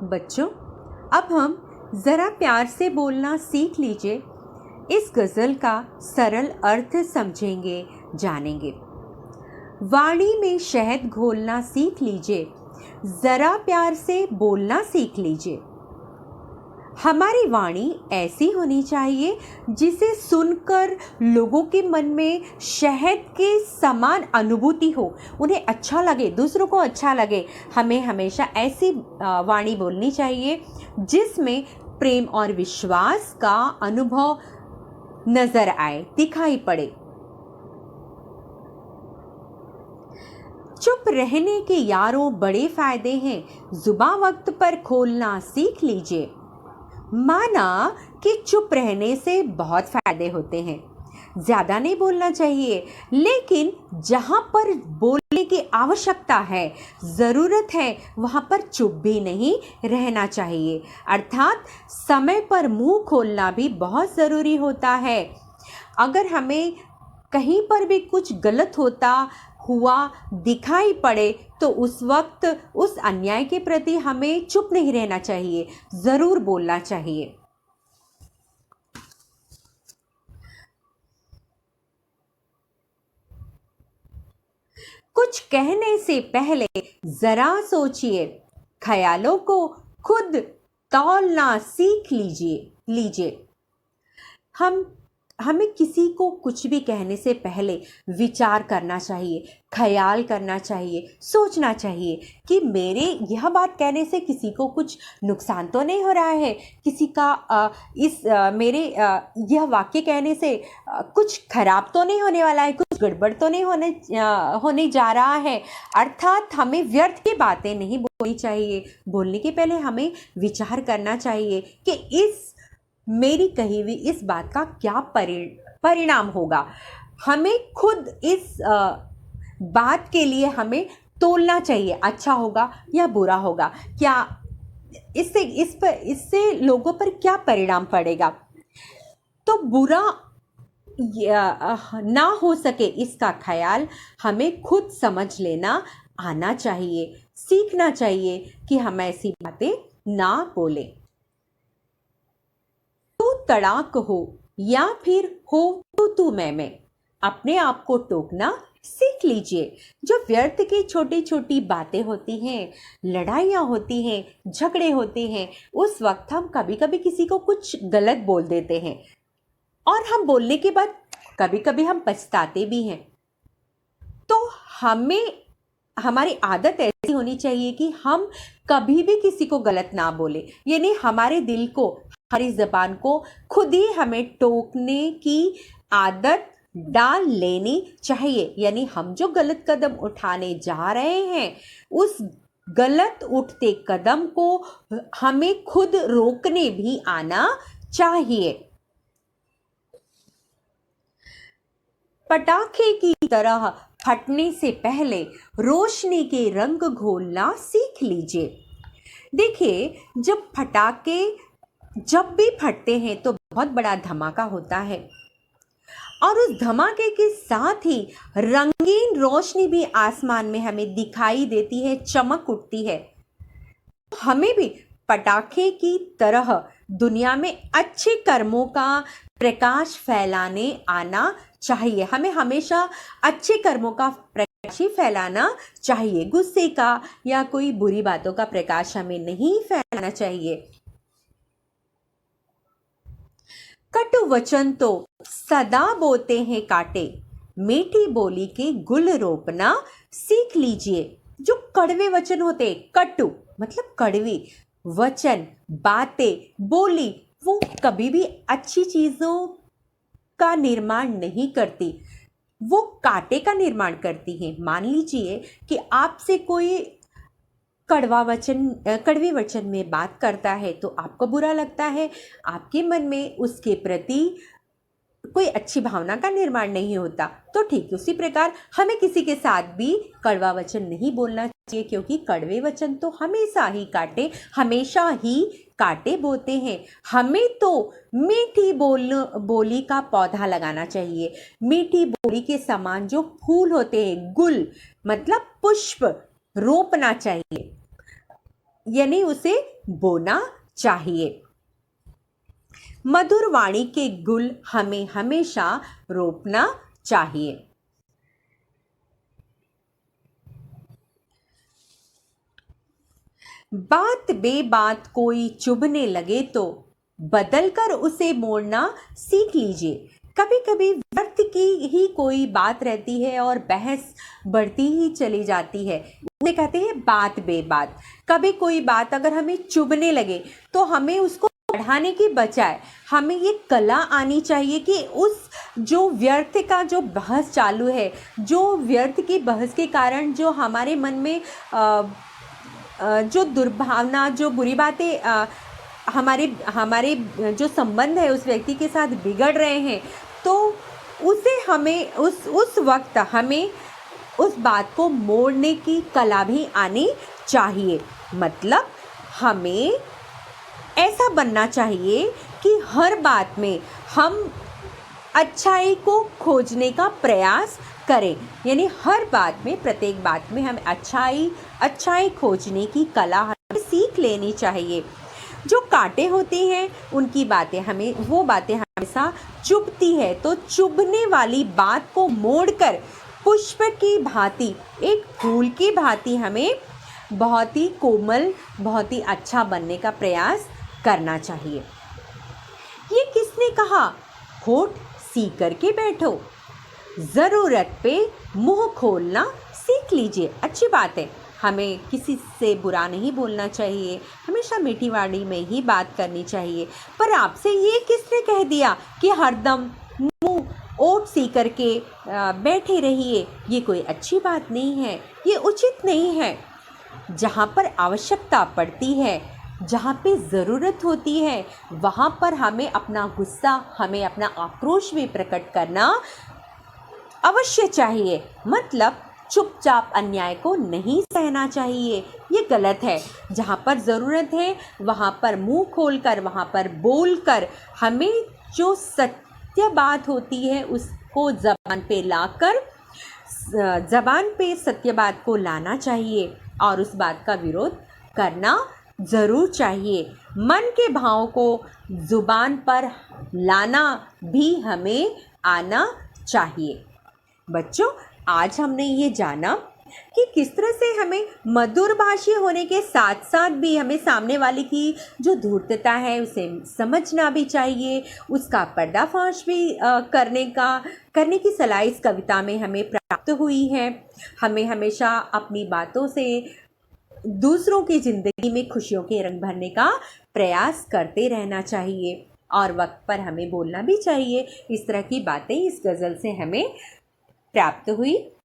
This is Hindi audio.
बच्चों, अब हम ज़रा प्यार से बोलना सीख लीजिए। इस गज़ल का सरल अर्थ समझेंगे, जानेंगे। वाणी में शहद घोलना सीख लीजिए, ज़रा प्यार से बोलना सीख लीजिए। हमारी वाणी ऐसी होनी चाहिए जिसे सुनकर लोगों के मन में शहद के समान अनुभूति हो, उन्हें अच्छा लगे, दूसरों को अच्छा लगे। हमें हमेशा ऐसी वाणी बोलनी चाहिए जिसमें प्रेम और विश्वास का अनुभव नजर आए, दिखाई पड़े। चुप रहने के यारों बड़े फायदे हैं, जुबां वक्त पर खोलना सीख लीजिए। माना कि चुप रहने से बहुत फायदे होते हैं, ज़्यादा नहीं बोलना चाहिए, लेकिन जहाँ पर बोलने की आवश्यकता है, ज़रूरत है, वहाँ पर चुप भी नहीं रहना चाहिए। अर्थात समय पर मुंह खोलना भी बहुत ज़रूरी होता है। अगर हमें कहीं पर भी कुछ गलत होता हुआ दिखाई पड़े तो उस वक्त उस अन्याय के प्रति हमें चुप नहीं रहना चाहिए, ज़रूर बोलना चाहिए। कुछ कहने से पहले ज़रा सोचिए, ख्यालों को खुद तौलना सीख लीजिए। हमें किसी को कुछ भी कहने से पहले विचार करना चाहिए, ख्याल करना चाहिए, सोचना चाहिए कि मेरे यह बात कहने से किसी को कुछ नुकसान तो नहीं हो रहा है, किसी का मेरे यह वाक्य कहने से कुछ खराब तो नहीं होने वाला है, कुछ गड़बड़ तो नहीं होने जा रहा है। अर्थात हमें व्यर्थ की बातें नहीं बोलनी चाहिए। बोलने के पहले हमें विचार करना चाहिए कि मेरी कही हुई इस बात का क्या परिणाम होगा। हमें खुद इस बात के लिए हमें तोलना चाहिए, अच्छा होगा या बुरा होगा, क्या इससे लोगों पर क्या परिणाम पड़ेगा। तो बुरा ना हो सके इसका ख्याल हमें खुद समझ लेना आना चाहिए, सीखना चाहिए कि हम ऐसी बातें ना बोलें। तड़ाक हो या फिर हो तू मैं, अपने आप को टोकना सीख लीजिए। जो व्यर्थ की छोटी छोटी बातें होती हैं, लड़ाइयाँ होती हैं, झगड़े होते हैं, उस वक्त हम कभी कभी किसी को कुछ गलत बोल देते हैं और हम बोलने के बाद कभी कभी हम पछताते भी हैं। तो हमारी आदत ऐसी होनी चाहिए कि हम कभी भी किसी को गलत ना बोले, यानी हमारे दिल को, हमारी ज़बान को खुद ही हमें टोकने की आदत डाल लेनी चाहिए। यानी हम जो गलत कदम उठाने जा रहे हैं, उस गलत उठते कदम को हमें खुद रोकने भी आना चाहिए। पटाखे की तरह फटने से पहले रोशनी के रंग घोलना सीख लीजिए। देखिए, जब भी फटते हैं तो बहुत बड़ा धमाका होता है और उस धमाके के साथ ही रंगीन रोशनी भी आसमान में हमें दिखाई देती है, चमक उठती है। हमें भी पटाखे की तरह दुनिया में अच्छे कर्मों का प्रकाश फैलाने आना चाहिए। हमें हमेशा अच्छे कर्मों का प्रकाश ही फैलाना चाहिए, गुस्से का या कोई बुरी बातों का प्रकाश हमें नहीं फैलाना चाहिए। कटु वचन तो सदा बोते हैं कांटे, मीठी बोली के गुल रोपना सीख लीजिए। जो कड़वे वचन होते, कटु मतलब कड़वी वचन, बातें, बोली, वो कभी भी अच्छी चीजों का निर्माण नहीं करती, वो कांटे का निर्माण करती हैं। मान लीजिए कि आपसे कोई कड़वे वचन में बात करता है तो आपको बुरा लगता है, आपके मन में उसके प्रति कोई अच्छी भावना का निर्माण नहीं होता। तो ठीक उसी प्रकार हमें किसी के साथ भी कड़वा वचन नहीं बोलना चाहिए, क्योंकि कड़वे वचन तो हमेशा ही कांटे बोते हैं। हमें तो मीठी बोली का पौधा लगाना चाहिए। मीठी बोली के समान जो फूल होते हैं, गुल मतलब पुष्प, रोपना चाहिए। यानी उसे बोना चाहिए। मधुर वाणी के गुल हमें हमेशा रोपना चाहिए। बात बेबात कोई चुभने लगे तो बदलकर उसे मोड़ना सीख लीजिए। कभी कभी व्यर्थ की ही कोई बात रहती है और बहस बढ़ती ही चली जाती है, उसे कहते हैं बात बेबात। कभी कोई बात अगर हमें चुभने लगे तो हमें उसको बढ़ाने की बजाय हमें ये कला आनी चाहिए कि उस जो व्यर्थ का जो बहस चालू है, जो व्यर्थ की बहस के कारण जो हमारे मन में जो दुर्भावना, जो बुरी बातें हमारे हमारे जो संबंध है उस व्यक्ति के साथ बिगड़ रहे हैं, तो उसे हमें उस वक्त हमें उस बात को मोड़ने की कला भी आनी चाहिए। मतलब हमें ऐसा बनना चाहिए कि हर बात में हम अच्छाई को खोजने का प्रयास करें, यानी हर बात में, प्रत्येक बात में हम अच्छाई खोजने की कला हमें सीख लेनी चाहिए। जो कांटे होते हैं उनकी बातें हमें, वो बातें हमेशा चुभती है, तो चुभने वाली बात को मोड़कर पुष्प की भांति, एक फूल की भांति हमें बहुत ही कोमल, बहुत ही अच्छा बनने का प्रयास करना चाहिए। ये किसने कहा? होठ सी करके बैठो, ज़रूरत पे मुंह खोलना सीख लीजिए। अच्छी बात है, हमें किसी से बुरा नहीं बोलना चाहिए, हमेशा मीठी वाणी में ही बात करनी चाहिए। पर आपसे ये किसने कह दिया कि हरदम मुंह ओट सी करके बैठे रहिए? ये कोई अच्छी बात नहीं है, ये उचित नहीं है। जहाँ पर आवश्यकता पड़ती है, जहाँ पे ज़रूरत होती है, वहाँ पर हमें अपना गुस्सा, हमें अपना आक्रोश भी प्रकट करना अवश्य चाहिए। मतलब चुपचाप अन्याय को नहीं सहना चाहिए, ये गलत है। जहाँ पर ज़रूरत है वहाँ पर मुंह खोलकर, वहाँ पर बोलकर हमें जो सत्य बात होती है उसको ज़बान पे लाकर, ज़बान पे सत्य बात को लाना चाहिए और उस बात का विरोध करना ज़रूर चाहिए। मन के भाव को ज़ुबान पर लाना भी हमें आना चाहिए। बच्चों, आज हमने ये जाना कि किस तरह से हमें मधुर भाषी होने के साथ साथ भी हमें सामने वाले की जो धूर्तता है उसे समझना भी चाहिए, उसका पर्दाफाश भी करने की सलाह इस कविता में हमें प्राप्त हुई है। हमें हमेशा अपनी बातों से दूसरों की ज़िंदगी में खुशियों के रंग भरने का प्रयास करते रहना चाहिए और वक्त पर हमें बोलना भी चाहिए। इस तरह की बातें इस गज़ल से हमें प्राप्त हुई।